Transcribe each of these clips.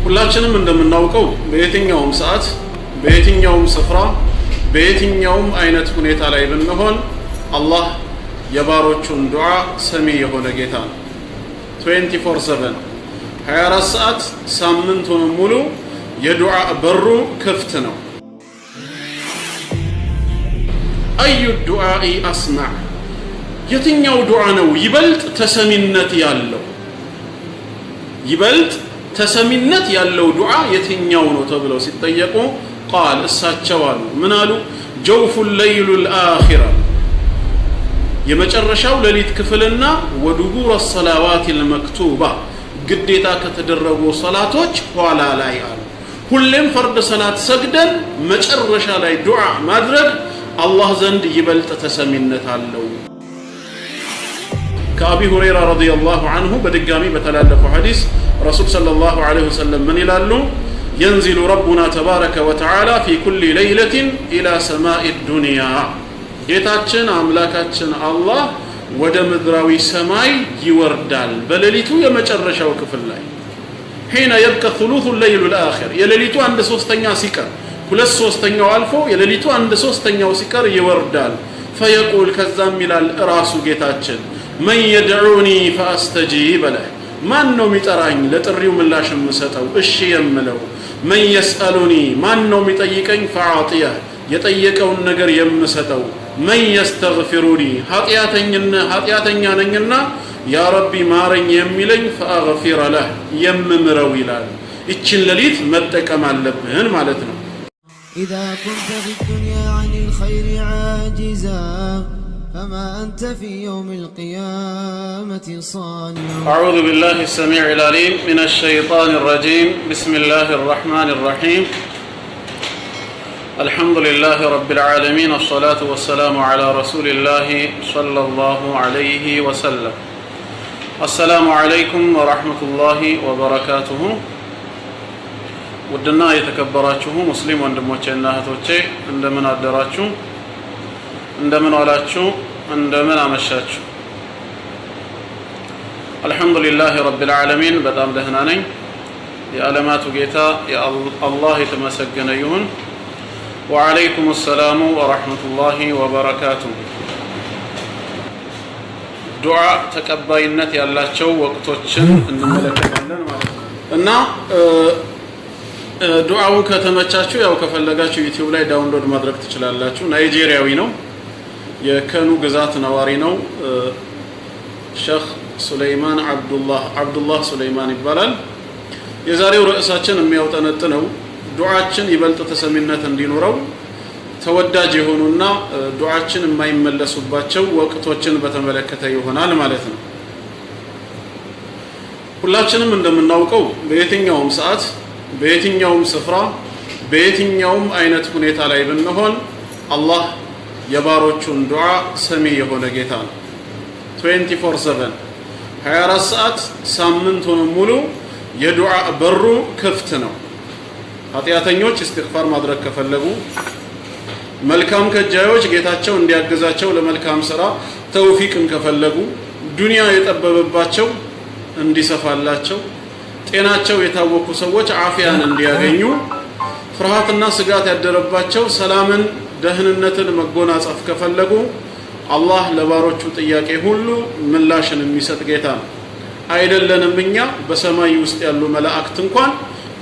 ሁላችንም እንደምናውቀው በየትኛውም ሰዓት በየትኛውም ስፍራ በየትኛውም አይነት ሁኔታ ላይ ብንሆን አላህ የባሮቹን ዱዓ ሰሚ የሆነ ጌታ ነው። 24/7 24 ሰዓት ሳምንቱን ሙሉ የዱዓ በሩ ክፍት ነው። አዩ ዱዓኢ አስማዕ፣ የትኛው ዱዓ ነው ይበልጥ ተሰሚነት ያለው? ይበልጥ ተሰሚነት ያለው ዱዓ የትኛው ነው ተብለው ሲጠየቁ ቃል እሳቸው አሉ ምን አሉ? ጀውፉ ለይሉ ልአኺራ፣ የመጨረሻው ሌሊት ክፍልና ወዱቡር ሰላዋት ልመክቱባ፣ ግዴታ ከተደረጉ ሰላቶች ኋላ ላይ አሉ። ሁሌም ፈርድ ሰላት ሰግደን መጨረሻ ላይ ዱዓ ማድረግ አላህ ዘንድ ይበልጥ ተሰሚነት አለው። ከአቢ ሁረይራ ረዲየላሁ ዐንሁ በድጋሚ በተላለፈው ሐዲስ ረሱል ሰለላሁ ዐለይሂ ወሰለም ምን ይላሉ? ينزل ربنا تبارك وتعالى في كل ليلة إلى سماء الدنيا، ጌታችን አምላካችን አላህ ወደ ምድራዊ ሰማይ ይወርዳል በሌሊቱ የመጨረሻው ክፍል ላይ حين يبقى ثلث الليل الآخر፣ የሌሊቱ 1/3 ሲቀር 2/3 አልፎ የሌሊቱ 1/3 ሲቀር ይወርዳል። فيقول ከዛም ይላል ራሱ ጌታችን من يدعوني فأستجيب له፣ ማን ነው የሚጠራኝ ለጥሪው ምላሽ የምሰጠው እሺ የምለው? من يسألني፣ ማን ነው የሚጠይቀኝ? فأعطيه፣ የጠየቀውን ነገር የምሰጠው። من يستغفرني፣ ኃጢአተኛ ነኝና ያ ረቢ ማረኝ የሚለኝ فأغفر له፣ የምምረው ይላል። እችን ሌሊት መጠቀም አለብን ማለት ነው። إذا كنت في الدنيا عن الخير عاجزا فما أنت في يوم القيامة صانع. أعوذ بالله السميع العليم من الشيطان الرجيم. بسم الله الرحمن الرحيم. الحمد لله رب العالمين، الصلاة والسلام على رسول الله صلى الله عليه وسلم. السلام عليكم ورحمة الله وبركاته. ودنا يتكبراችሁ ሙስሊም ወንድሞቼና እህቶቼ እንደምን አደራችሁ? እንደምን ዋላችሁ? እንደምን አመሻችሁ? አልহামዱሊላህ ረቢል ዓለሚን በጣም ደህና ነኝ። የዓለማቱ ጌታ አላህ የተመሰገነ ይሁን። ወዐለይኩም ሰላሙ ወራህመቱላሂ ወበረካቱሁ። ዱዓ ተቀባይነት ያላቸው ወቅቶችን እንመለከታለን ማለት ነው እና ዱዓው ከተመቻችሁ ያው ከፈለጋችሁ ዩቲዩብ ላይ ዳውንሎድ ማድረግ ትችላላችሁ። ናይጄሪያዊ ነው፣ የከኑ ግዛት ነዋሪ ነው። ሼኽ ሱለይማን አብዱላህ ሱለይማን ይባላል። የዛሬው ርዕሳችን የሚያውጠነጥነው ዱዓችን ይበልጥ ተሰሚነት እንዲኖረው ተወዳጅ የሆኑና ዱዓችን የማይመለሱባቸው ወቅቶችን በተመለከተ ይሆናል ማለት ነው። ሁላችንም እንደምናውቀው በየትኛውም ሰዓት በየትኛውም ስፍራ በየትኛውም አይነት ሁኔታ ላይ ብንሆን አላህ የባሮቹን ዱዓ ሰሚ የሆነ ጌታ ነው። 24/7 24 ሰዓት ሳምንቱን ሙሉ የዱዓ በሩ ክፍት ነው። ኃጢአተኞች ኢስቲግፋር ማድረግ ከፈለጉ፣ መልካም ከጃዮች ጌታቸው እንዲያግዛቸው ለመልካም ሥራ ተውፊቅን ከፈለጉ፣ ዱንያ የጠበበባቸው እንዲሰፋላቸው፣ ጤናቸው የታወኩ ሰዎች አፊያን እንዲያገኙ፣ ፍርሃትና ስጋት ያደረባቸው ሰላምን ደህንነትን መጎናጸፍ ከፈለጉ አላህ ለባሮቹ ጥያቄ ሁሉ ምላሽን የሚሰጥ ጌታ ነው። አይደለንም እኛ በሰማይ ውስጥ ያሉ መላእክት እንኳን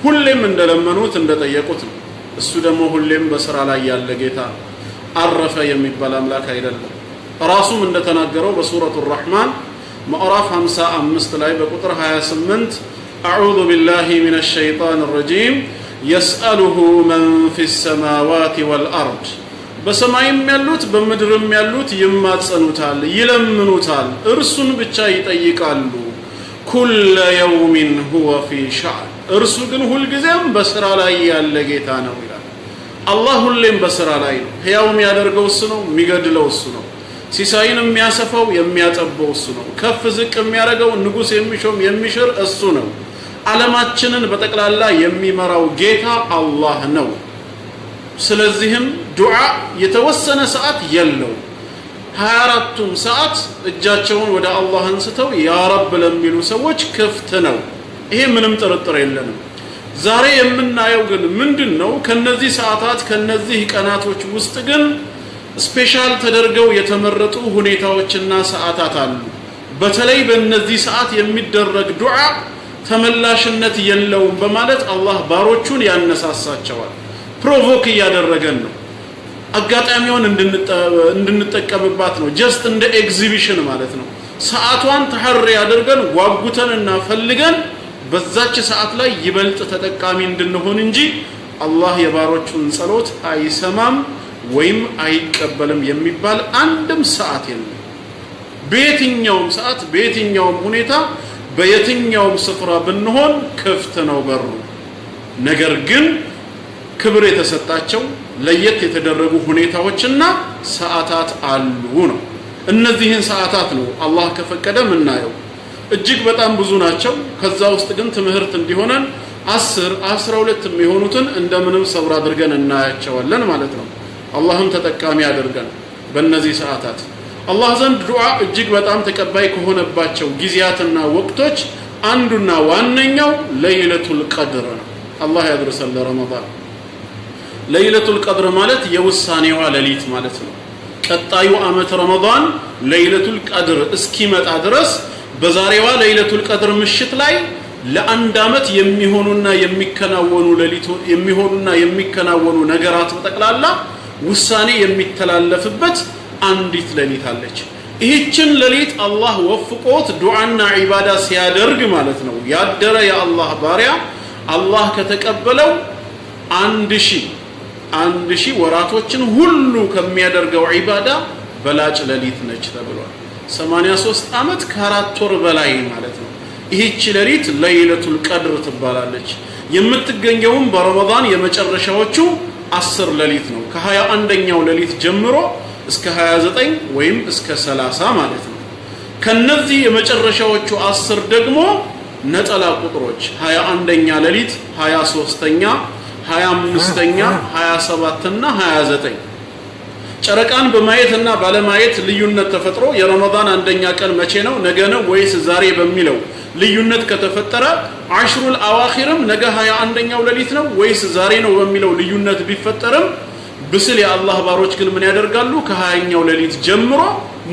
ሁሌም እንደለመኑት እንደጠየቁት ነው። እሱ ደግሞ ሁሌም በስራ ላይ ያለ ጌታ ነው። አረፈ የሚባል አምላክ አይደለም። ራሱም እንደተናገረው በሱረቱ الرحمن ምዕራፍ 55 ላይ በቁጥር 28 أعوذ بالله من الشيطان الرجيم يسأله من في السماوات والأرض በሰማይም ያሉት በምድርም ያሉት ይማጸኑታል ይለምኑታል እርሱን ብቻ ይጠይቃሉ። ኩለ የውሚን ሁወ ፊ ሸዕን፣ እርሱ ግን ሁልጊዜም በስራ ላይ ያለ ጌታ ነው ይላል። አላህ ሁሌም በስራ ላይ ነው። ሕያው የሚያደርገው እሱ ነው፣ የሚገድለው እሱ ነው። ሲሳይን የሚያሰፋው የሚያጠበው እሱ ነው። ከፍ ዝቅ የሚያደርገው ንጉስ የሚሾም የሚሽር እሱ ነው። ዓለማችንን በጠቅላላ የሚመራው ጌታ አላህ ነው። ስለዚህም ዱዓ የተወሰነ ሰዓት የለው። 24ቱም ሰዓት እጃቸውን ወደ አላህ አንስተው ያ ረብ ለሚሉ ሰዎች ክፍት ነው። ይሄ ምንም ጥርጥር የለንም ዛሬ የምናየው ግን ምንድነው ከነዚህ ሰዓታት ከነዚህ ቀናቶች ውስጥ ግን ስፔሻል ተደርገው የተመረጡ ሁኔታዎችና ሰዓታት አሉ በተለይ በእነዚህ ሰዓት የሚደረግ ዱዓ ተመላሽነት የለውም በማለት አላህ ባሮቹን ያነሳሳቸዋል ፕሮቮክ ያደረገን ነው አጋጣሚውን እንድንጠቀምባት ነው ጀስት እንደ ኤግዚቢሽን ማለት ነው ሰዓቷን ተሐሪ ያደርገን ጓጉተንና ፈልገን በዛች ሰዓት ላይ ይበልጥ ተጠቃሚ እንድንሆን እንጂ አላህ የባሮቹን ጸሎት አይሰማም ወይም አይቀበልም የሚባል አንድም ሰዓት የለም በየትኛውም ሰዓት በየትኛውም ሁኔታ በየትኛውም ስፍራ ብንሆን ክፍት ነው በሩ ነገር ግን ክብር የተሰጣቸው ለየት የተደረጉ ሁኔታዎችና ሰዓታት አሉ ነው እነዚህን ሰዓታት ነው አላህ ከፈቀደ ምናየው እጅግ በጣም ብዙ ናቸው ከዛ ውስጥ ግን ትምህርት እንዲሆነን 10 12 የሚሆኑትን እንደምንም ሰብር አድርገን እናያቸዋለን ማለት ነው አላህም ተጠቃሚ ያደርገን በእነዚህ ሰዓታት አላህ ዘንድ ዱዓ እጅግ በጣም ተቀባይ ከሆነባቸው ጊዜያትና ወቅቶች አንዱና ዋነኛው ለይለቱል ቀድር ነው አላህ ያድርሰን ለረመዳን ለይለቱል ቀድር ማለት የውሳኔዋ ሌሊት ማለት ነው ቀጣዩ አመት ረመዳን ለይለቱል ቀድር እስኪመጣ ድረስ በዛሬዋ ለይለቱል ቀድር ምሽት ላይ ለአንድ አመት የሚሆኑና የሚከናወኑ ነገራት በጠቅላላ ውሳኔ የሚተላለፍበት አንዲት ሌሊት አለች ይህችን ሌሊት አላህ ወፍቆት ዱዓና ዒባዳ ሲያደርግ ማለት ነው ያደረ የአላህ ባሪያ አላህ ከተቀበለው 1000 ወራቶችን ሁሉ ከሚያደርገው ዒባዳ በላጭ ሌሊት ነች ተብሏል 83 አመት ከ4 ወር በላይ ማለት ነው ይህች ሌሊት ለይለቱል ቀድር ትባላለች የምትገኘውም በረመዳን የመጨረሻዎቹ 10 ሌሊት ነው ከ21ኛው ሌሊት ጀምሮ እስከ 29 ወይም እስከ 30 ማለት ነው ከነዚህ የመጨረሻዎቹ 10 ደግሞ ነጠላ ቁጥሮች 21ኛ ሌሊት 23ኛ 25ኛ 27 እና 29 ጨረቃን በማየትና ባለማየት ልዩነት ተፈጥሮ የረመዳን አንደኛ ቀን መቼ ነው ነገ ነው ወይስ ዛሬ በሚለው ልዩነት ከተፈጠረ አሽሩል አዋኺርም ነገ 21ኛው ሌሊት ነው ወይስ ዛሬ ነው በሚለው ልዩነት ቢፈጠርም ብስል የአላህ ባሮች ግን ምን ያደርጋሉ ከ20ኛው ሌሊት ጀምሮ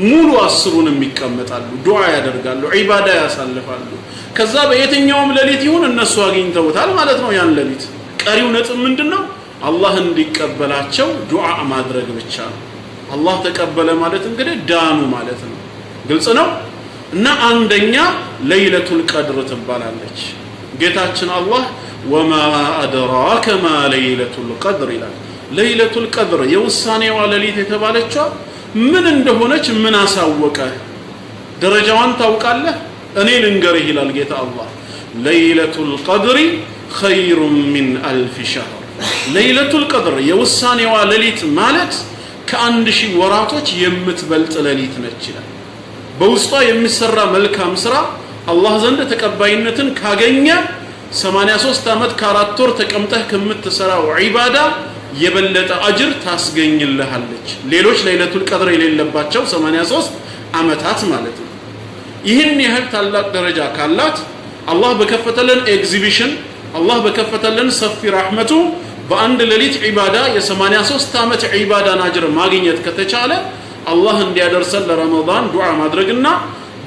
ሙሉ 10ሩንም ይቀመጣሉ ዱዓ ያደርጋሉ ዒባዳ ያሳልፋሉ ከዛ በየትኛውም ሌሊት ይሁን እነሱ አግኝተውታል ማለት ነው ያን ሌሊት ቀሪው ነጥብ ምንድነው አላህ እንዲቀበላቸው ዱዓ ማድረግ ብቻ ነው አላህ ተቀበለ ማለት እንግዲህ ዳኑ ማለት ነው ግልጽ ነው እና አንደኛ ለይለቱል ቀድር ትባላለች ጌታችን አላህ ወማ አድራከ ማ ለይለቱል ቀድር ይላል ለይለቱል ቀድር የውሳኔዋ ሌሊት የተባለችው ምን እንደሆነች ምን አሳወቀ ደረጃዋን ታውቃለህ እኔ ልንገርህ ይላል ጌታ አላህ ለይለቱል ቀድር خير من 1000 شهر ለይለቱል ቀድር የውሳኔዋ ሌሊት ማለት ከ1000 ወራቶች የምትበልጥ ሌሊት ነች ይላል በውስጧ የሚሰራ መልካም ስራ አላህ ዘንድ ተቀባይነትን ካገኘ 83 አመት ከ4 ወር ተቀምጠህ ከምትሰራው ዒባዳ የበለጠ አጅር ታስገኝልሃለች ሌሎች ለይለቱል ቀድር የሌለባቸው 83 አመታት ማለት ነው ይህን ያህል ታላቅ ደረጃ ካላት አላህ በከፈተልን ኤግዚቢሽን አላህ በከፈተልን ሰፊ ረህመቱ በአንድ ሌሊት ዒባዳ የ83 አመት ዒባዳን አጅር ማግኘት ከተቻለ አላህ እንዲያደርሰን ለረመዳን ዱዓ ማድረግና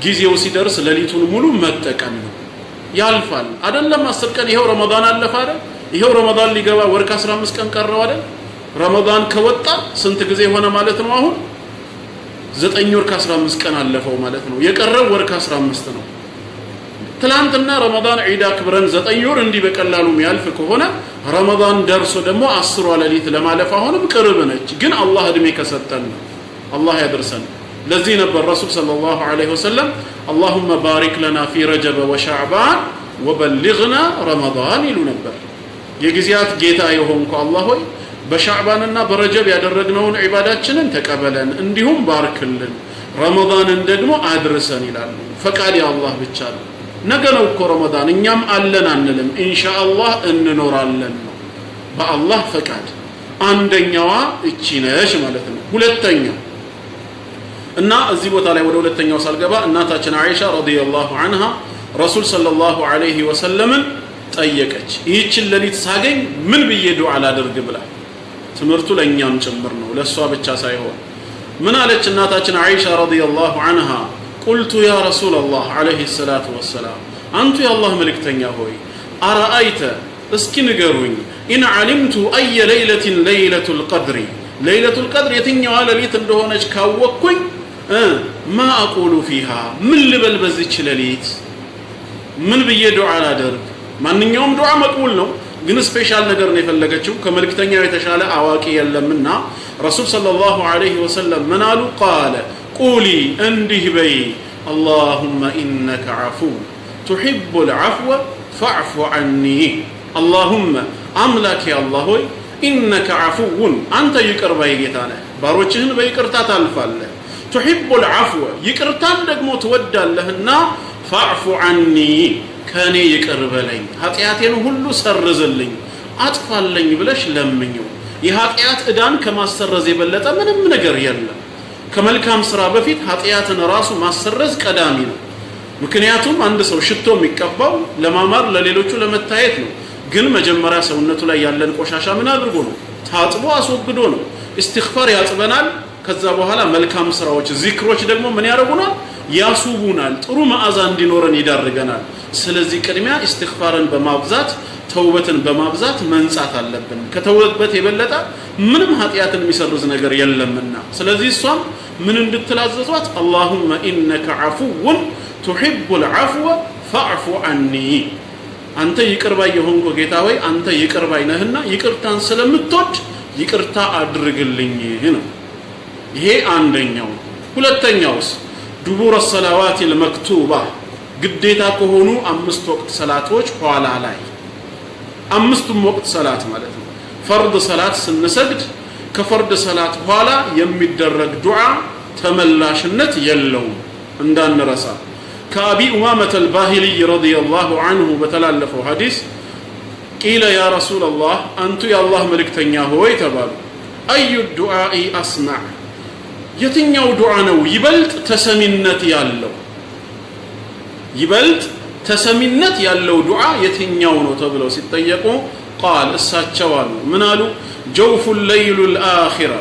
ጊዜው ሲደርስ ሌሊቱን ሙሉ መጠቀም ነው ያልፋል አይደለም 10 ቀን ይሄው ረመዳን አለፈ አይደል ይሄው ረመዳን ሊገባ ወር ከ15 ቀን ቀረው አይደል ረመዳን ከወጣ ስንት ጊዜ ሆነ ማለት ነው አሁን 9 ወር ከ15 ቀን አለፈው ማለት ነው የቀረው ወር ከ15 ነው ትላንትና ረመዳን ዒድ አክብረን 9 ወር እንዲህ በቀላሉ የሚያልፍ ከሆነ ረመዳን ደርሶ ደግሞ 10 ሌሊት ለማለፍ አሁንም ቅርብ ነች ግን አላህ እድሜ ከሰጠን አላህ ያደርሰን ለዚህ ነበር ረሱል ሰለላሁ ዐለይሂ ወሰለም اللهم بارك لنا في رجب وشعبان وبلغنا رمضان ይሉ ነበር የጊዜያት ጌታ የሆንኩ አላህ ሆይ በሻዕባንና በረጀብ ያደረግነውን ዒባዳችንን ተቀበለን እንዲሁም ባርክልን ረመዳንን ደግሞ አድርሰን ይላሉ ፈቃድ የአላህ ብቻ ነው ነገ ነው እኮ ረመዳን እኛም አለን አንልም ኢንሻአላህ እንኖራለን ነው በአላህ ፈቃድ አንደኛዋ እቺ ነሽ ማለት ነው ሁለተኛው እና እዚህ ቦታ ላይ ወደ ሁለተኛው ሳልገባ እናታችን አይሻ ረዲየላሁ ዐንሃ ረሱል ሰለላሁ ዐለይሂ ወሰለምን ጠየቀች ይህችን ሌሊት ሳገኝ ምን ብዬ ዱዓ ላድርግ ብላ ትምርቱ ለኛም ጭምር ነው ለሷ ብቻ ሳይሆን ምን አለች እናታችን አይሻ ረዲየላሁ ዐንሃ قلت يا رسول الله عليه الصلاه والسلام انت يا الله ملكتኛ ሆይ ارايت እስኪ ንገሩኝ ان علمت اي ليله ليله القدر ليله القدر የትኛው ሌሊት እንደሆነች ካወቅኩኝ ما اقول فيها ምን ልበል በዚች ሌሊት ምን ብዬ ዱዓ ላድርግ ማንኛውም ዱዓ መቅቡል ነው ግን ስፔሻል ነገር ነው የፈለገችው ከመልክተኛው የተሻለ አዋቂ የለምና ረሱል ሰለላሁ ዐለይሂ ወሰለም ምን አሉ قال قولي እንዲህ በይ اللهم انك عفو تحب العفو فاعف عني اللهم املاك يا الله ሆይ انك عفو አንተ ይቅር ባይ ጌታ ነህ ባሮችህን በይቅርታ ታልፋለህ تحب العفو ይቅርታን ደግሞ ትወዳለህና فاعف عني ከኔ ይቅር በለኝ ኃጢያቴን ሁሉ ሰርዝልኝ አጥፋልኝ ብለሽ ለምኚው የኃጢያት እዳን ከማሰረዝ የበለጠ ምንም ነገር የለም ከመልካም ስራ በፊት ኃጢያትን ራሱ ማሰረዝ ቀዳሚ ነው ምክንያቱም አንድ ሰው ሽቶ የሚቀባው ለማማር ለሌሎቹ ለመታየት ነው ግን መጀመሪያ ሰውነቱ ላይ ያለን ቆሻሻ ምን አድርጎ ነው ታጥቦ አስወግዶ ነው ኢስቲግፋር ያጥበናል ከዛ በኋላ መልካም ስራዎች ዚክሮች ደግሞ ምን ያረጉናል ያሱቡናል ጥሩ መዓዛ እንዲኖረን ይዳርገናል ስለዚህ ቅድሚያ ኢስቲግፋርን በማብዛት ተውበትን በማብዛት መንጻት አለብን ከተውበት የበለጠ ምንም ኃጢያትን የሚሰርዝ ነገር የለምና ስለዚህ እሷም ምን እንድትላዘዟት اللهم انك عفو تحب العفو فاعف عني አንተ ይቅር ባይ የሆንኩ ጌታ ሆይ አንተ ይቅር ባይ ነህና ይቅርታን ስለምትወድ ይቅርታ አድርግልኝ ነው ይሄ አንደኛው ሁለተኛውስ ዱቡር الصلوات المكتوبه ግዴታ ከሆኑ አምስት ወቅት ሰላቶች ኋላ ላይ አምስቱም ወቅት ሰላት ማለት ነው ፈርድ ሰላት ስንሰግድ ከፈርድ ሰላት ኋላ የሚደረግ ዱዓ ተመላሽነት የለውም እንዳንረሳ ከአቢ ኡማመተ الباهلي رضي الله عنه በተላለፈው ሐዲስ قيل يا رسول الله انت يا الله መልእክተኛ ሆይ ተባሉ اي الدعاء اسمع የትኛው ዱዓ ነው ይበልጥ ተሰሚነት ያለው ይበልጥ ተሰሚነት ያለው ዱዓ የትኛው ነው ተብለው ሲጠየቁ قال እሳቸው አሉ ምን አሉ جوف الليل الاخره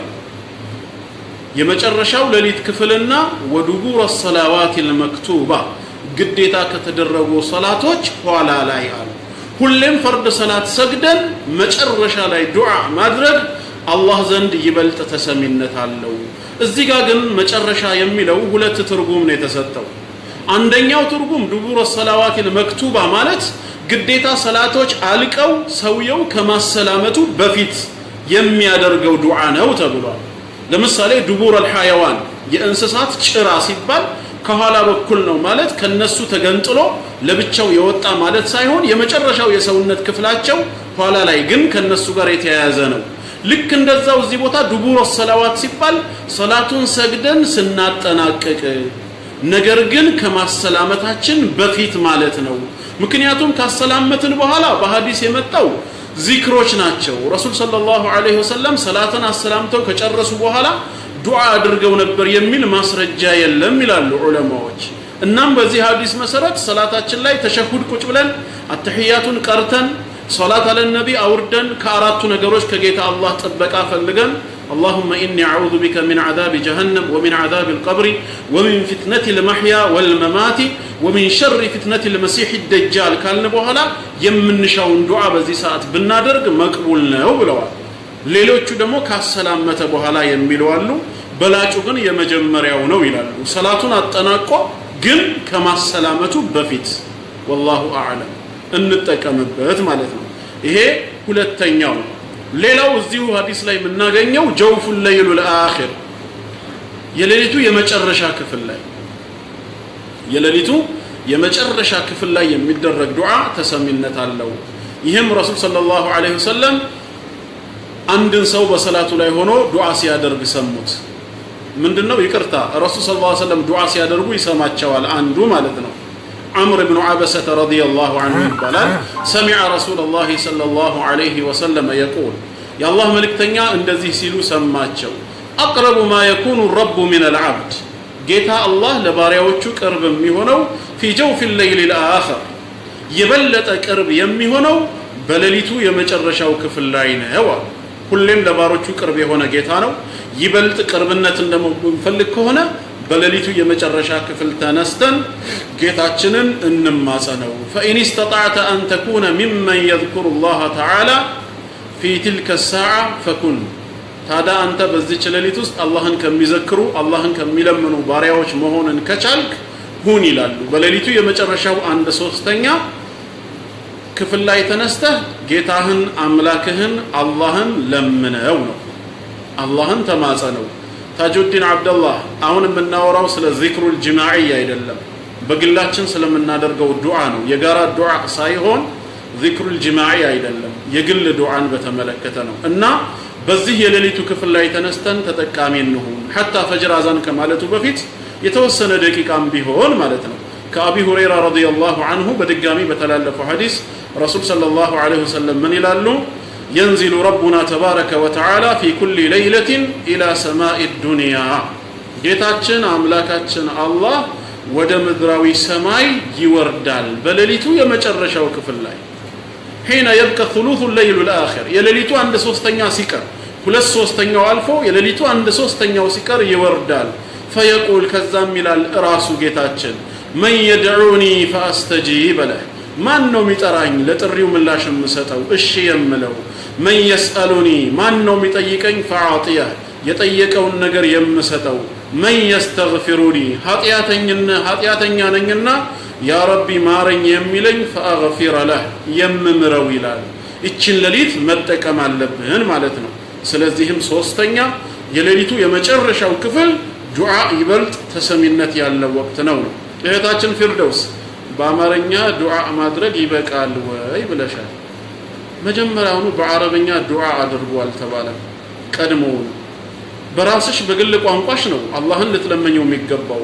የመጨረሻው ሌሊት ክፍልና ወዱቡር الصلوات المكتوبه ግዴታ ከተደረጉ ሶላቶች ኋላ ላይ አሉ ሁሌም ፈርድ ሰላት ሰግደን መጨረሻ ላይ ዱዓ ማድረግ አላህ ዘንድ ይበልጥ ተሰሚነት አለው እዚህ ጋር ግን መጨረሻ የሚለው ሁለት ትርጉም ነው የተሰጠው አንደኛው ትርጉም ዱቡር الصلوات المكتوبه ማለት ግዴታ ሰላቶች አልቀው ሰውየው ከማሰላመቱ በፊት የሚያደርገው ዱዓ ነው ተብሏል ለምሳሌ ዱቡር الحيوان የእንስሳት ጭራ ሲባል ከኋላ በኩል ነው ማለት ከነሱ ተገንጥሎ ለብቻው የወጣ ማለት ሳይሆን የመጨረሻው የሰውነት ክፍላቸው ኋላ ላይ ግን ከነሱ ጋር የተያያዘ ነው ልክ እንደዛው እዚህ ቦታ ዱቡር الصلوات ሲባል ሰላቱን ሰግደን ስናጠናቀቅ ነገር ግን ከማሰላመታችን በፊት ማለት ነው ምክንያቱም ካሰላመትን በኋላ በሐዲስ የመጣው ዚክሮች ናቸው ረሱል ሰለላሁ ዐለይሂ ወሰለም ሰላትን አሰላምተው ከጨረሱ በኋላ ዱዓ አድርገው ነበር የሚል ማስረጃ የለም ይላሉ ዑለማዎች እናም በዚህ ሐዲስ መሰረት ሰላታችን ላይ ተሸሁድ ቁጭ ብለን አተህያቱን ቀርተን ሶላት አለ ነብይ አውርደን ከአራቱ ነገሮች ከጌታ አላህ ጥበቃ ፈልገን اللهم إني أعوذ بك من عذاب جهنم ومن عذاب القبر ومن فتنة المحيا والممات ومن شر فتنة المسيح الدجال كالن بوهلا يمنشاون دعاء بزي ساعت بنادرግ መቅቡል ነው ብለዋል ሌሎቹ ደግሞ ካሰላመተ በኋላ የሚሉ አሉ በላጩ ግን የመጀመሪያው ነው ይላሉ ሰላቱን አጠናቆ ግን ከማሰላመቱ በፊት والله اعلم እንጠቀምበት ማለት ነው ይሄ ሁለተኛው ሌላው እዚሁ ሐዲስ ላይ የምናገኘው جوف الليل الاخر የሌሊቱ የመጨረሻ ክፍል ላይ የሌሊቱ የመጨረሻ ክፍል ላይ የሚደረግ ዱዓ ተሰሚነት አለው ይሄም ረሱል ሰለላሁ ዐለይሂ ወሰለም አንድን ሰው በሰላቱ ላይ ሆኖ ዱዓ ሲያደርግ ሰሙት ምንድነው ይቅርታ ረሱል ሰለላሁ ዐለይሂ ወሰለም ዱዓ ሲያደርጉ ይሰማቸዋል አንዱ ማለት ነው عمرو بن عبسة رضي الله عنه قال سمع رسول الله صلى الله عليه وسلم يقول يا الله ملكتنيا እንደዚህ ሲሉ ሰማቸው اقرب ما يكون الرب من العبد ጌታ አላህ ለባሪያዎቹ ቅርብ የሚሆነው في جوف الليل الآخر የበለጠ ቅርብ የሚሆነው በሌሊቱ የመጨረሻው ክፍል ላይ ነው ሁሌም ለባሮቹ ቅርብ የሆነ ጌታ ነው ይበልጥ ቅርብነትን ደግሞ እንፈልግ ከሆነ በሌሊቱ የመጨረሻ ክፍል ተነስተን ጌታችንን እንማጸነው فإن استطعت أن تكون ممن يذكر الله تعالى في تلك الساعة فكن ታዲያ አንተ በዚህ ሌሊት ውስጥ አላህን ከሚዘክሩ አላህን ከሚለምኑ ባሪያዎች መሆንን ከቻልክ ሁን ይላሉ በሌሊቱ የመጨረሻው 1/3 ክፍል ላይ ተነስተህ ጌታህን አምላክህን አላህን ለምነው ነው አላህን ተማጸነው ታጁዲን አብደላህ አሁን የምናወራው ስለ ዚክሩል ጅማዒ አይደለም በግላችን ስለምናደርገው ዱዓ ነው የጋራ ዱዓ ሳይሆን ዚክሩል ጅማዒ አይደለም የግል ዱዓን በተመለከተ ነው እና በዚህ የሌሊቱ ክፍል ላይ ተነስተን ተጠቃሚ እንሁን حتى ፈጅር አዛን ከማለቱ በፊት የተወሰነ ደቂቃም ቢሆን ማለት ነው ከአቢ ሁረይራ ረዲየላሁ ዐንሁ በድጋሚ በተላለፈው ሐዲስ ረሱል ሰለላሁ ዐለይሂ ወሰለም ምን ይላሉ ينزل ربنا تبارك وتعالى في كل ليلة إلى سماء الدنيا ጌታችን አምላካችን አላህ ወደ ምድራዊ ሰማይ ይወርዳል በሌሊቱ የመጨረሻው ክፍል ላይ حين يبقى ثلث الليل الآخر የሌሊቱ 1/3 ሲቀር 2/3 አልፎ የሌሊቱ 1/3 ሲቀር ይወርዳል فيقول كذام ይላል ራሱ ጌታችን من يدعوني فاستجيب له ማን ነው የሚጠራኝ ለጥሪው ምላሽ የምሰጠው እሺ የምለው من يسألني ማን ነው የሚጠይቀኝ فاعطيه የጠየቀውን ነገር የምሰጠው من يستغفرني ኃጢአተኛ ነኝና ያ ረቢ ማረኝ የሚለኝ فاغفر له የምምረው ይላል እቺን ሌሊት መጠቀም አለብን ማለት ነው ስለዚህም ሶስተኛ የሌሊቱ የመጨረሻው ክፍል ዱዓ ይበልጥ ተሰሚነት ያለው ወቅት ነው እህታችን ፊርደውስ በአማርኛ ዱዓ ማድረግ ይበቃል ወይ ብለሻል መጀመሪያውኑ በአረብኛ ዱዓ አድርጓል ተባለ ቀድሞው በራስሽ በግል ቋንቋሽ ነው አላህን ልትለመኘው የሚገባው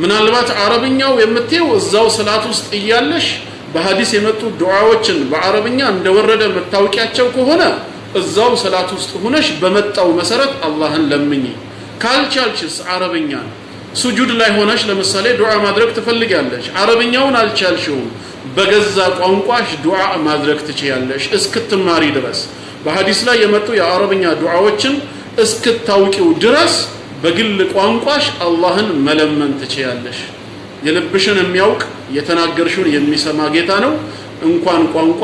ምናልባት አረብኛው የምትየው እዛው ሰላት ውስጥ እያለሽ በሐዲስ የመጡ ዱዓዎችን በአረብኛ እንደወረደ መታወቂያቸው ከሆነ እዛው ሰላት ውስጥ ሆነሽ በመጣው መሰረት አላህን ለምኚ ካልቻልሽስ አረብኛ ሱጁድ ላይ ሆነሽ ለምሳሌ ዱዓ ማድረግ ትፈልጊያለሽ አረብኛውን አልቻልሽውም በገዛ ቋንቋሽ ዱዓ ማድረግ ትችያለሽ እስክትማሪ ድረስ በሐዲስ ላይ የመጡ የአረብኛ ዱዓዎችን እስክታውቂው ድረስ በግል ቋንቋሽ አላህን መለመን ትችያለሽ የልብሽን የሚያውቅ የተናገርሽውን የሚሰማ ጌታ ነው እንኳን ቋንቋ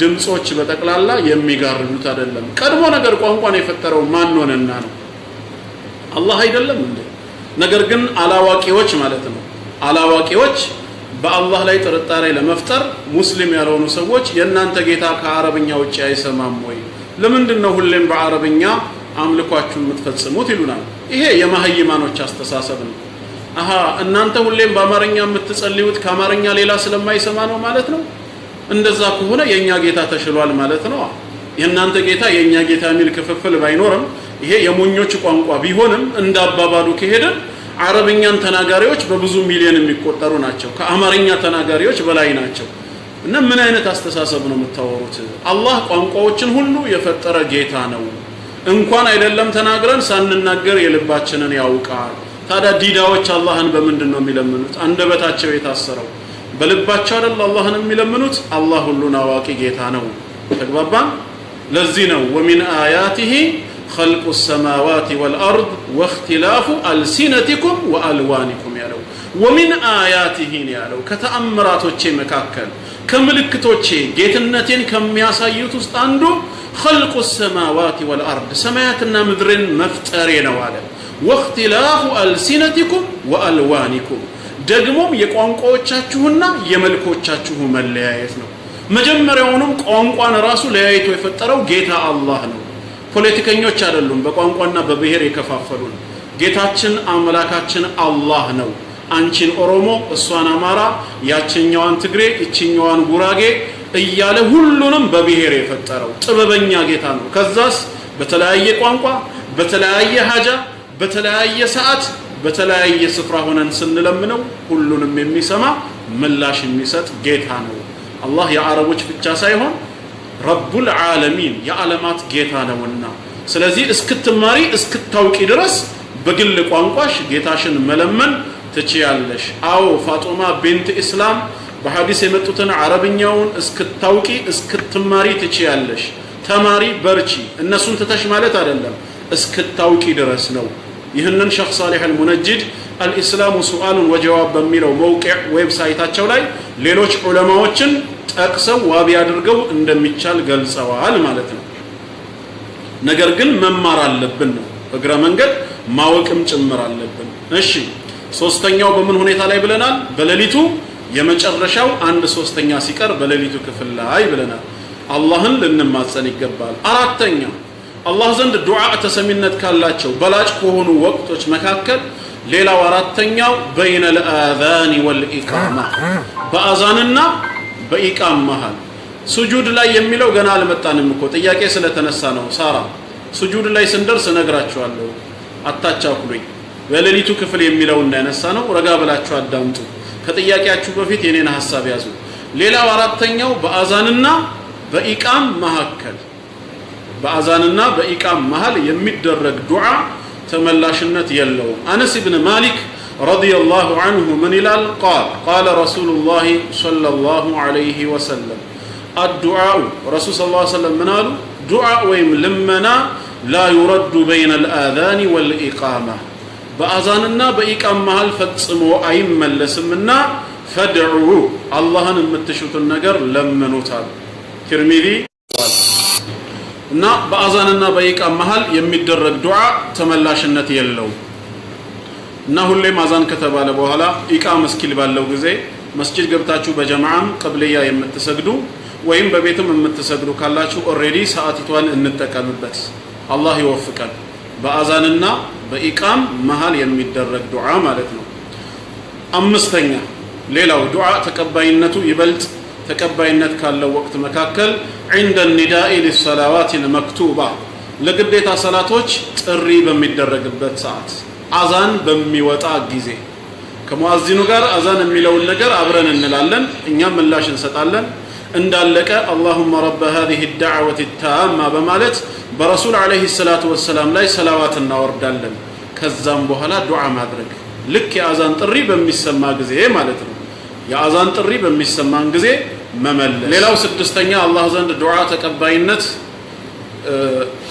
ድምጾች በተቀላላ የሚጋርዱት አይደለም ቀድሞ ነገር ቋንቋን የፈጠረው ማን ሆነና ነው አላህ አይደለም እንዴ ነገር ግን አላዋቂዎች ማለት ነው አላዋቂዎች በአላህ ላይ ጥርጣሬ ለመፍጠር ሙስሊም ያልሆኑ ሰዎች የእናንተ ጌታ ከአረብኛ ውጪ አይሰማም ወይ ለምንድነው ሁሌም በአረብኛ አምልኳችሁን የምትፈጽሙት ይሉናል ይሄ የማህይማኖች አስተሳሰብ ነው እናንተ ሁሌም በአማርኛ የምትጸልዩት ከአማርኛ ሌላ ስለማይሰማ ነው ማለት ነው እንደዛ ከሆነ የኛ ጌታ ተሽሏል ማለት ነው የእናንተ ጌታ የኛ ጌታ የሚል ክፍፍል ባይኖርም ይሄ የሞኞች ቋንቋ ቢሆንም እንዳባባሉ ከሄደ አረብኛን ተናጋሪዎች በብዙ ሚሊዮን የሚቆጠሩ ናቸው ከአማርኛ ተናጋሪዎች በላይ ናቸው እና ምን አይነት አስተሳሰብ ነው የምታወሩት አላህ ቋንቋዎችን ሁሉ የፈጠረ ጌታ ነው እንኳን አይደለም ተናግረን ሳንናገር የልባችንን ያውቃል ታዲያ ዲዳዎች አላህን በምንድነው የሚለምኑት አንደበታቸው የታሰረው በልባቸው አይደል አላህን የሚለምኑት አላህ ሁሉን አዋቂ ጌታ ነው ተግባባን ለዚህ ነው ومن آياته خلق السماوات والأرض واختلاف ألسنتكم وألوانكم ያለው ومن آياته ያለው ከተአምራቶቼ መካከል ከምልክቶቼ ጌትነቴን ከሚያሳዩት ውስጥ አንዱ خلق السماوات والأرض ሰማያትና ምድርን መፍጠሬ ነው አለ واختلاف ألسنتكم وألوانكم ደግሞም የቋንቋዎቻችሁና የመልኮቻችሁ መለያየት ነው መጀመሪያውንም ቋንቋን ራሱ ለያይቶ የፈጠረው ጌታ አላህ ነው ፖለቲከኞች አይደሉም በቋንቋና በብሔር የከፋፈሉን ጌታችን አምላካችን አላህ ነው አንቺን ኦሮሞ እሷን አማራ ያችኛዋን ትግሬ እቺኛዋን ጉራጌ እያለ ሁሉንም በብሔር የፈጠረው ጥበበኛ ጌታ ነው ከዛስ በተለያየ ቋንቋ በተለያየ ሀጃ በተለያየ ሰዓት በተለያየ ስፍራ ሆነን ስንለምነው ሁሉንም የሚሰማ ምላሽ የሚሰጥ ጌታ ነው አላህ የአረቦች ብቻ ሳይሆን ረቡል ዓለሚን የዓለማት ጌታ ነውና ስለዚህ እስክትማሪ እስክታውቂ ድረስ በግል ቋንቋሽ ጌታሽን መለመን ትችያለሽ አው ፋጡማ ቢንት ኢስላም በሐዲስ የመጡትን አረብኛውን እስክታውቂ እስክትማሪ ትችያለሽ ተማሪ በርቺ እነሱን ተተሽ ማለት አይደለም እስክታውቂ ድረስ ነው ይህንን ሸኽ ሳሊህ አልሙነጅድ الاسلام سؤال وجواب በሚለው መውቂዕ ዌብሳይታቸው ላይ ሌሎች ዑለማዎችን ጠቅሰው ዋቢ አድርገው እንደሚቻል ገልጸዋል ማለት ነው ነገር ግን መማር አለብን ነው እግረ መንገድ ማወቅም ጭምር አለብን እሺ ሶስተኛው በምን ሁኔታ ላይ ብለናል በሌሊቱ የመጨረሻው 1/3 ሲቀር በሌሊቱ ክፍል ላይ ብለናል አላህን ልንማጸን ይገባል አራተኛ አላህ ዘንድ ዱዓ ተሰሚነት ካላቸው በላጭ ከሆኑ ወቅቶች መካከል ሌላው አራተኛው በይነ الآذان والإقامة በአዛንና በኢቃም መሃል ሱጁድ ላይ የሚለው ገና አልመጣንም እኮ ጥያቄ ስለተነሳ ነው ሳራ ሱጁድ ላይ ስንደርስ ነግራችኋለሁ አታቻኩሉኝ በሌሊቱ ክፍል የሚለው እንዳነሳ ነው ረጋ ብላችሁ አዳምጡ ከጥያቄያችሁ በፊት የኔን ሐሳብ ያዙ ሌላው አራተኛው በአዛንና በኢቃም መካከል በአዛንና በኢቃም መሃል የሚደረግ ዱዓ ተመላሽነት የለውም አነስ ኢብኑ ማሊክ رضي الله عنه من الال قال رسول الله صلى الله عليه وسلم الدعاء رسول صلى الله عليه وسلم من قال دعاء ويم لمنا لا يرد بين الآذان والإقامة بأذاننا بإقام محل فتصمو أيملسمنا فادعوا الله نمتشوت النجر لمنوتال ترمذي እና በአዛንና በኢቃም መሃል የሚደረግ ዱዓ ተመላሽነት የለው እና ሁሌም አዛን ከተባለ በኋላ ኢቃም እስኪል ባለው ጊዜ መስጂድ ገብታችሁ በጀማዓም ቅብልያ የምትሰግዱ ወይም በቤትም የምትሰግዱ ካላችሁ ኦሬዲ ሰዓቲቷን እንጠቀምበት አላህ ይወፍቀን በአዛንና በኢቃም መሃል የሚደረግ ዱዓ ማለት ነው አምስተኛ ሌላው ዱዓ ተቀባይነቱ ይበልጥ ተቀባይነት ካለው ወቅት መካከል عند النداء للصلوات المكتوبة ለግዴታ ሰላቶች ጥሪ በሚደረግበት ሰዓት አዛን በሚወጣ ጊዜ ከሙአዚኑ ጋር አዛን የሚለውን ነገር አብረን እንላለን እኛም ምላሽ እንሰጣለን እንዳለቀ اللهم رب هذه الدعوة التامة በማለት በረሱል አለይሂ ሰላቱ ወሰለም ላይ ሰላዋት እናወርዳለን ከዛም በኋላ ዱዓ ማድረግ ልክ የአዛን ጥሪ በሚሰማ ጊዜ ማለት ነው የአዛን ጥሪ በሚሰማን ጊዜ መመለስ ሌላው ስድስተኛ አላህ ዘንድ ዱዓ ተቀባይነት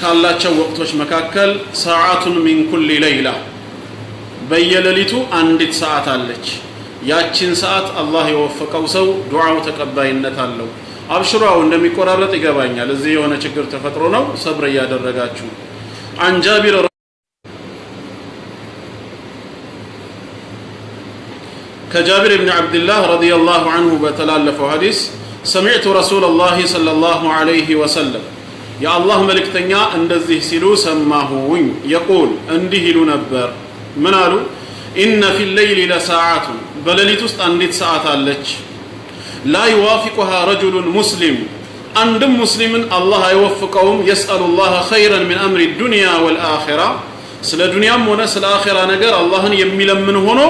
ካላቸው ወቅቶች መካከል ሰዓቱን من كل ليلة በየሌሊቱ አንዲት ሰዓት አለች ያቺን ሰዓት አላህ የወፈቀው ሰው ዱዓው ተቀባይነት አለው አብሽራው እንደሚቆራረጥ ይገባኛል እዚህ የሆነ ችግር ተፈጥሮ ነው ሰብር ያደረጋችሁ عن جابر كجابر بن عبد الله رضي الله عنه بتلالف حديث سمعت رسول الله صلى الله عليه وسلم يا الله ملكتنيا እንደዚህ ሲሉ ሰማሁኝ يقول እንዲህ ይሉ ነበር ምን አሉ ان في الليل لساعات በሌሊት ውስጥ አንዲት ሰዓት አለች لا يوافقها رجل مسلم አንድም ሙስሊምን አላህ አይወፍቀውም يسأل الله خيرا من امر الدنيا والاخره ስለ ዱንያም ሆነ ስለ አኺራ ነገር አላህን የሚለምን ሆኖ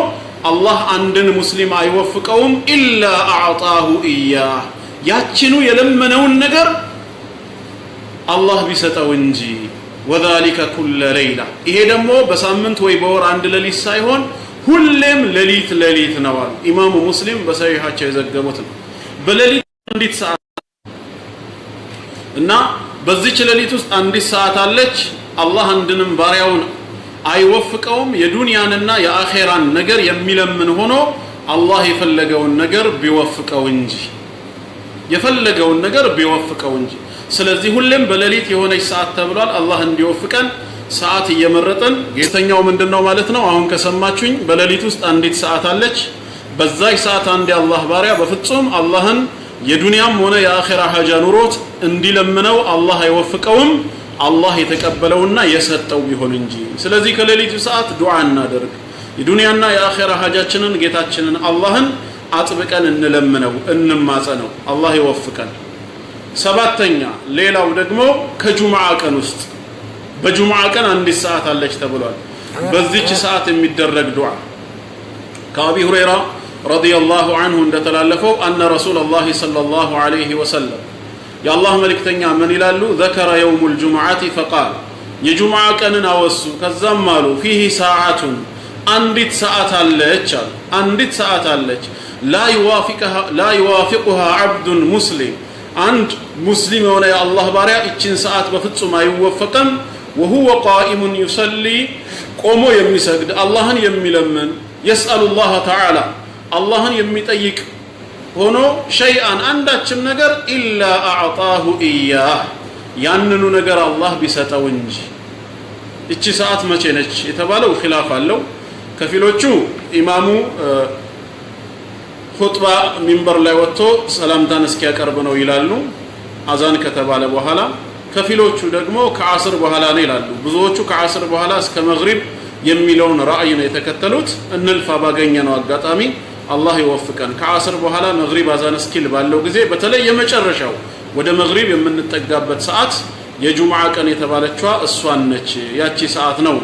الله عندن مسلم አይወፍቀውም إلا أعطاه إياه ያቺኑ የለመነውን ነገር አላህ ቢሰጠው እንጂ وذلك كل ليلة ይሄ ደግሞ በሳምንት ወይ በወር አንድ ሌሊት ሳይሆን ሁሌም ሌሊት ነው ኢማሙ ሙስሊም በሰሂሃቸው የዘገቡት ነው በሌሊት አንዲት ሰዓት እና በዚች ሌሊት ውስጥ አንዲት ሰዓት አለች አላህ አንድንም ባሪያውን አይወፍቀውም የዱንያንና የአኺራን ነገር የሚለምን ሆኖ አላህ የፈለገውን ነገር ቢወፍቀው እንጂ ስለዚህ ሁሌም በሌሊት የሆነች ሰዓት ተብሏል አላህ እንዲወፍቀን ሰዓት እየመረጠን ጌተኛው ምንድነው ማለት ነው አሁን ከሰማችሁኝ በሌሊት ውስጥ አንዲት ሰዓት አለች በዛይ ሰዓት አንድ አላህ ባሪያ በፍጹም አላህን የዱንያም ሆነ የአኺራ ሐጃ ኑሮት እንዲለምነው አላህ አይወፍቀውም አላህ የተቀበለውና የሰጠው ቢሆን እንጂ ስለዚህ ከሌሊቱ ሰዓት ዱዓ እናደርግ የዱንያና የአኺራ ሐጃችንን ጌታችንን አላህን አጥብቀን እንለምነው እንማጸነው አላህ ይወፍቀን ሰባተኛ ሌላው ደግሞ ከጁምዓ ቀን ውስጥ በጁምዓ ቀን አንዲት ሰዓት አለች ተብሏል በዚህች ሰዓት የሚደረግ ዱዓ ከአቢ ሁረይራ رضي الله عنه እንደተላለፈው أن رسول الله صلى الله عليه وسلم يا الله ملكتنيا من ይላሉ ذكر يوم الجمعة فقال የጁምዓ ቀንን አወሱ ከዛም አሉ فيه ساعة አንዲት ሰዓት አለች አሉ አንዲት ሰዓት አለች لا يوافقها عبد مسلم አንድ ሙስሊም የሆነ የአላህ ባሪያ እቺን ሰዓት በፍጹም አይወፈቀም وهو قائم يصلي ቆሞ የሚሰግድ አላህን የሚለምን يسأل الله تعالى አላህን የሚጠይቅ ሆኖ شيئا አንዳችም ነገር إلا أعطاه إياه ያንኑ ነገር አላህ ቢሰጠው እንጂ እቺ ሰዓት መቼ ነች የተባለው ኺላፍ አለው ከፊሎቹ ኢማሙ ኹጥባ ሚንበር ላይ ወጥቶ ሰላምታን እስኪያቀርብ ነው ይላሉ አዛን ከተባለ በኋላ ከፊሎቹ ደግሞ ከዓስር በኋላ ነው ይላሉ ብዙዎቹ ከዓስር በኋላ እስከ መግሪብ የሚለውን ራእይ ነው የተከተሉት እንልፋ ባገኘነው አጋጣሚ አላህ ይወፍቀን ከዓስር በኋላ መግሪብ አዛን እስኪል ባለው ጊዜ በተለይ የመጨረሻው ወደ መግሪብ የምንጠጋበት ሰዓት የጁምዓ ቀን የተባለችዋ እሷን ነች ያቺ ሰዓት ነው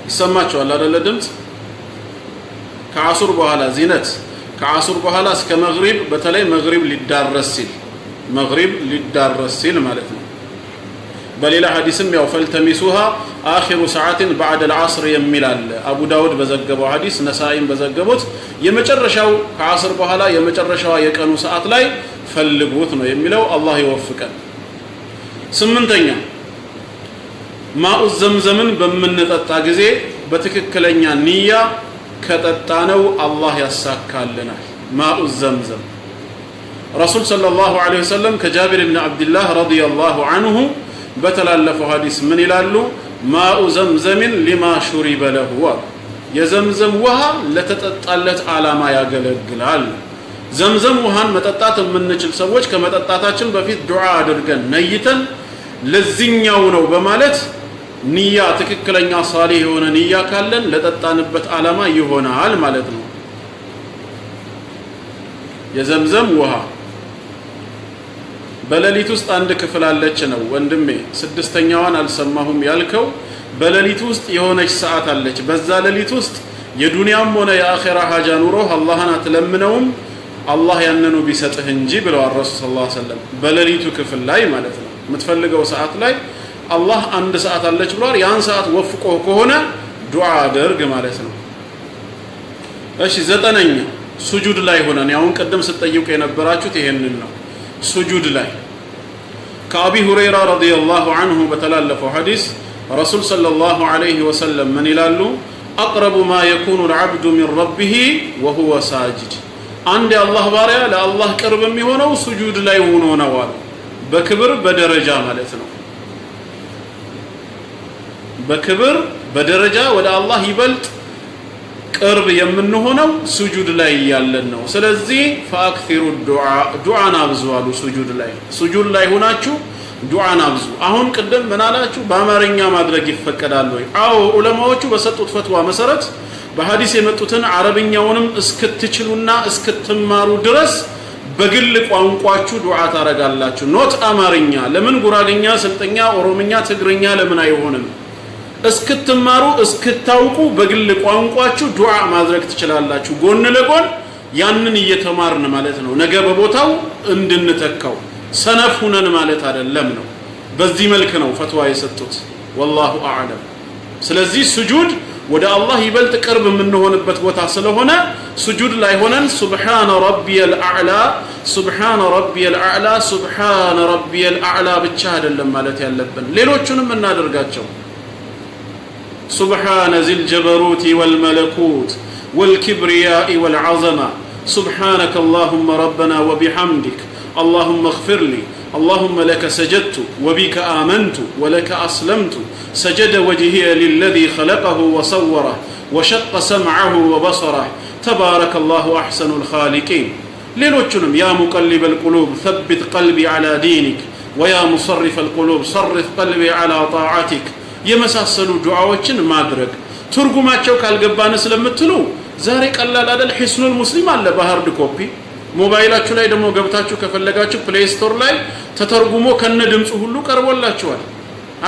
ይሰማችኋል አይደል ድምጽ ከዓስር በኋላ ዚነት ከዓስር በኋላ እስከ መግሪብ በተለይ መግሪብ ሊዳረስ ሲል ማለት ነው በሌላ ሐዲስም ያው ፈልተሚሱها آخر ساعة بعد العصر የሚል አለ አቡ ዳውድ በዘገበው ሐዲስ ነሳኢም በዘገቡት የመጨረሻው ከዓስር በኋላ የመጨረሻው የቀኑ ሰዓት ላይ ፈልጉት ነው የሚለው አላህ ይወፍቀን ስምንተኛ ማኡ ዘምዘምን በመንጠጣ ጊዜ በትክክለኛ ንያ ከጠጣነው አላህ ያሳካልናል ማኡ ዘምዘም ረሱል ሰለላሁ ዐለይሂ ወሰለም ከጃቢር ኢብኑ አብዱላህ ረዲየላሁ ዐንሁ በተላለፈው ሐዲስ ምን ይላሉ ማኡ ዘምዘምን ሊማ ሹሪበ ለሁ የዘምዘም ውሃ ለተጠጣለት ዓላማ ያገለግላል ዘምዘም ውሃን መጠጣት የምንችል ሰዎች ከመጠጣታችን በፊት ዱዓ አድርገን ነይተን ለዚህኛው ነው በማለት ንያ ትክክለኛ ሷሊህ የሆነ ንያ ካለን ለጠጣንበት ዓላማ ይሆናል ማለት ነው የዘምዘም ውሃ በሌሊት ውስጥ አንድ ክፍል አለች ነው ወንድሜ ስድስተኛዋን አልሰማሁም ያልከው በሌሊት ውስጥ የሆነች ሰዓት አለች በዛ ሌሊት ውስጥ የዱንያም ሆነ የአኺራ ሐጃ ኑሮ አላህን አትለምነውም አላህ ያንኑ ቢሰጥህ እንጂ ብለዋል ረሱል ሰለላሁ ዐለይሂ ወሰለም በሌሊቱ ክፍል ላይ ማለት ነው የምትፈልገው ሰዓት ላይ አላህ አንድ ሰዓት አለች ብሏል ያን ሰዓት ወፍቆ ከሆነ ዱዓ አድርግ ማለት ነው እሺ ዘጠነኛ ሱጁድ ላይ ሆነን ያውን ቀደም ስትጠይቁ የነበራችሁት ይሄንን ነው ሱጁድ ላይ ከአቢ ሁረይራ ረዲየላሁ ዐንሁ በተላለፈው ሐዲስ ረሱል ሰለላሁ ዐለይሂ ወሰለም ምን ይላሉ أقرب ما يكون العبد من ربه وهو ساجد አንድ የአላህ ባሪያ ለአላህ ቅርብ የሚሆነው ሱጁድ ላይ ሆኖ ነው በክብር በደረጃ ማለት ነው በክብር በደረጃ ወደ አላህ ይበልጥ ቅርብ የምንሆነው ሱጁድ ላይ ያለን ነው ስለዚህ فاكثروا الدعاء ዱዓን አብዙ አሉ ሱጁድ ላይ ሆናችሁ ዱዓን አብዙ አሁን ቀደም መናላችሁ በአማርኛ ማድረግ ይፈቀዳል ወይ አው ዑለማዎቹ በሰጡት ፈትዋ መሰረት በሐዲስ የመጡትን አረብኛውንም እስክትችሉና እስክትማሩ ድረስ በግል ቋንቋችሁ ዱዓ ታረጋላችሁ ኖት አማርኛ ለምን ጉራግኛ ስልጠኛ ኦሮምኛ ትግርኛ ለምን አይሆንም እስክትማሩ እስክታውቁ በግል ቋንቋችሁ ዱዓ ማድረግ ትችላላችሁ ጎን ለጎን ያንን እየተማርን ማለት ነው ነገ በቦታው እንድንተካው ሰነፍ ሆነን ማለት አይደለም ነው በዚህ መልኩ ነው ፈትዋ የሰጡት والله اعلم ስለዚህ ሱጁድ ወደ አላህ ይበልጥ ቅርብ የምንሆንበት ቦታ ስለሆነ ሱጁድ ላይ ሆነን ሱብሃነ ረቢየል አዕላ ሱብሃነ ረቢየል አዕላ ሱብሃነ ረቢየል አዕላ ብቻ አይደለም ማለት ያለብን ሌሎቹንም እናደርጋቸው سبحان ذي الجبروت والملكوت والكبرياء والعظمة سبحانك اللهم ربنا وبحمدك اللهم اغفر لي اللهم لك سجدت وبك آمنت ولك أسلمت سجد وجهي للذي خلقه وصوره وشق سمعه وبصره تبارك الله أحسن الخالقين ليلوچنم يا مقلب القلوب ثبت قلبي على دينك ويا مصرف القلوب صرف قلبي على طاعتك የመሳሰሉ ዱዓዎችን ማድረግ ትርጉማቸው ካልገባን ስለምትሉ ዛሬ ቀላል አይደል ሒስኑል ሙስሊም አለ በሃርድ ኮፒ ሞባይላችሁ ላይ ደግሞ ገብታችሁ ከፈለጋችሁ ፕሌይ ስቶር ላይ ተተርጉሞ ከነ ድምጹ ሁሉ ቀርቦላችኋል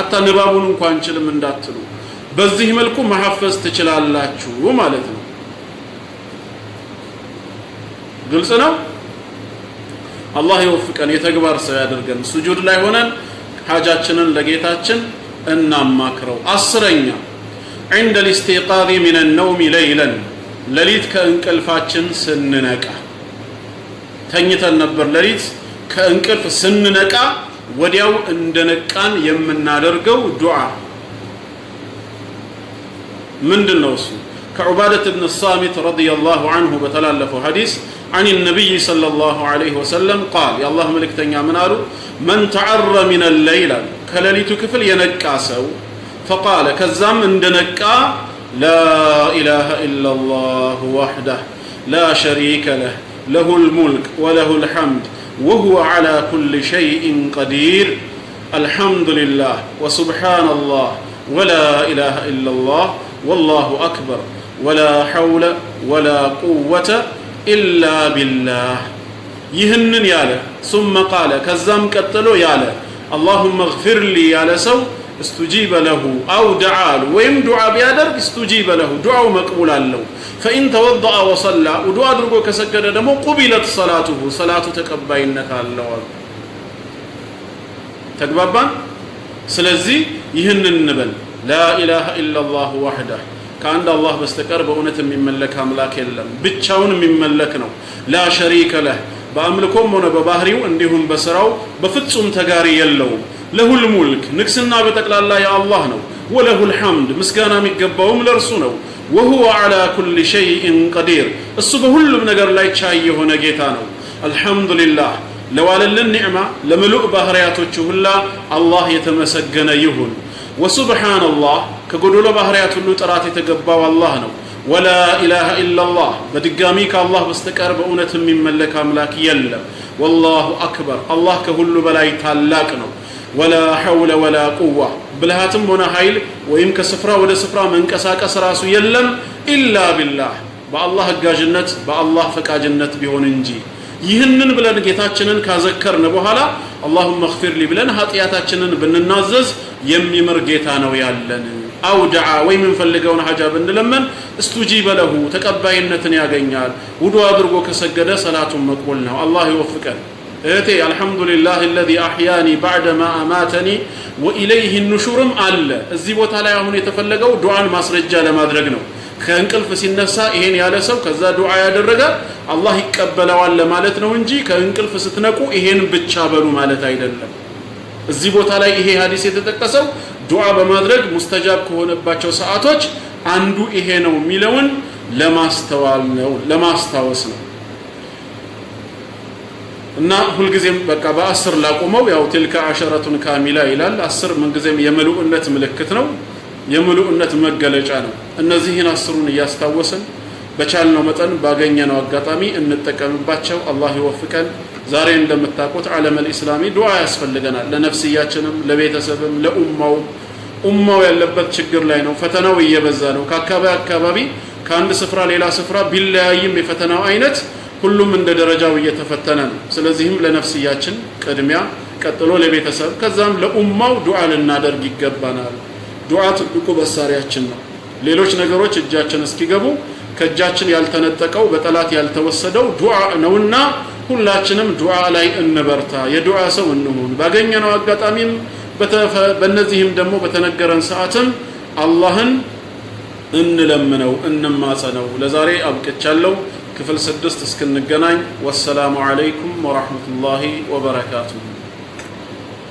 አታ ንባቡን እንኳን አንችልም እንዳትሉ በዚህ መልኩ ማሐፈዝ ትችላላችሁ ማለት ነው ግልጽ ነው አላህ ይወፍቀን የተግባር ሰው ያደርገን ሱጁድ ላይ ሆነን حاجاتنا لقيتاتشن እናማክረው 10ኛ عند الاستيقاظ من النوم ليلا ለሊት ከእንቅልፋችን ስንነቃ ተኝተን ነበር ለሊት ከእንቅልፍ ስንነቃ ወዲያው እንደነቃን የምናደርገው ዱዓ ምንድነው እሱ كعبادة بن الصامت رضي الله عنه بتلالف حديث عن النبي صلى الله عليه وسلم قال يا الله ملك تنيا منارو من تعر من الليل كلليت كفل ينقى سو فقال كزام اندنقى لا إله إلا الله وحده لا شريك له له الملك وله الحمد وهو على كل شيء قدير الحمد لله وسبحان الله ولا إله إلا الله والله أكبر ولا حول ولا قوة إلا بالله يهنن ياله ثم قال كزام قتلو ياله اللهم اغفر لي ياله سو استجيب له أو دعا له ويم دعاء بيادرك استجيب له دعاء مقبول له فإن توضأ وصلى ودعاء درقو كسجد دمو قبلت صلاته صلاة تقبينك الله تقببان سلزي يهنن نبل لا إله إلا الله وحده كأن الله بستكر بأونة من ملك أملاك يلم بتشاون من ملكنا لا شريك له بأملكم ونبباهريو عندهم بسراو بفتسهم تقاري يلو له الملك نكسنا بتقل الله يا الله نو وله الحمد مسكانا مقبهم لرسونه وهو على كل شيء قدير الصبح كل بنقر لا يتشاي هنا جيتانو الحمد لله لو على النعمة لملؤ بهرياتو الله الله يتمسجن يهون وسبحان الله كقولوا بهريات اللو تراتي تقبا والله نو ولا إله إلا الله بدقاميك الله بستكار بأونة من ملك أملاك يلا والله أكبر الله كهل بلاي تالاكنو ولا حول ولا قوة بلهاتم هنا حيل ويمك سفرا ولا سفرا من كساك سراسو يلم إلا بالله بالله الجنة بالله فكا جنة بهون انجي ይህንን ብለን ጌታችንን ካዘከርን በኋላ اللهم اغفر لي ብለን ኃጢያታችንን ብንናዘዝ የሚምር ጌታ ነው ያለን አው ዱዓ ወይ ምን ፈልገውን ሐጃ ብንለምን استجيب له ተቀባይነትን ያገኛል ውዱ አድርጎ ከሰገደ ሰላቱን መቅቡል ነው አላህ ይወፍቀን እቴ አልহামዱሊላህ الذي احياني بعدما اماتني واليه النشور አለ እዚህ ቦታ ላይ አሁን የተፈለገው ዱዓን ማስረጃ ለማድረግ ነው ከእንቅልፍ ሲነሳ ይሄን ያለ ሰው ከዛ ዱዓ ያደረገ አላህ ይቀበለዋል ለማለት ነው እንጂ ከእንቅልፍ ስትነቁ ይሄን ብቻ በሉ ማለት አይደለም እዚህ ቦታ ላይ ይሄ ሐዲስ የተጠቀሰው ዱዓ በማድረግ ሙስተጃብ ከሆነባቸው ሰዓቶች አንዱ ይሄ ነው የሚለውን ለማስተዋል ነው ለማስታወስ ነው እና ሁሉ ጊዜም በቃ በ10 ላቆመው ያው تلك عشرة كاملة ይላል 10 ምን ጊዜም የመሉእነት ምልክት ነው የሙሉእነት መገለጫ ነው እነዚህን 10ን ያስታወሰን በቻልነው መጠን ባገኘነው አጋጣሚ እንጠቀምባቸው አላህ ይወፍቀን ዛሬ እንደምታውቁት ዓለም الاسلامي ዱዓ ያስፈልገናል ለነፍስያችንም ለቤተሰብም ለኡማው ያለበት ችግር ላይ ነው ፈተናው እየበዛ ነው ከአካባቢ ከአንድ ስፍራ ሌላ ስፍራ ቢለያይም የፈተናው አይነት ሁሉም እንደ ደረጃው እየተፈተነ ነው ስለዚህም ለነፍስያችን ቅድሚያ ቀጥሎ ለቤተሰብ ከዛም ለኡማው ዱዓ ልናደርግ ይገባናል ዱዓ ትልቁ መሳሪያችን ነው ሌሎች ነገሮች እጃችን እስኪገቡ ከእጃችን ያልተነጠቀው በጠላት ያልተወሰደው ዱዓ ነውና ሁላችንም ዱዓ ላይ እንበርታ የዱዓ ሰው እንሁን ባገኘነው አጋጣሚም በእነዚህም ደግሞ በተነገረን ሰዓትም አላህን እንለምነው እንማጸነው ለዛሬ አብቅቻለሁ ክፍል 6 እስክንገናኝ ወሰላሙ አለይኩም ወራህመቱላሂ ወበረካቱሁ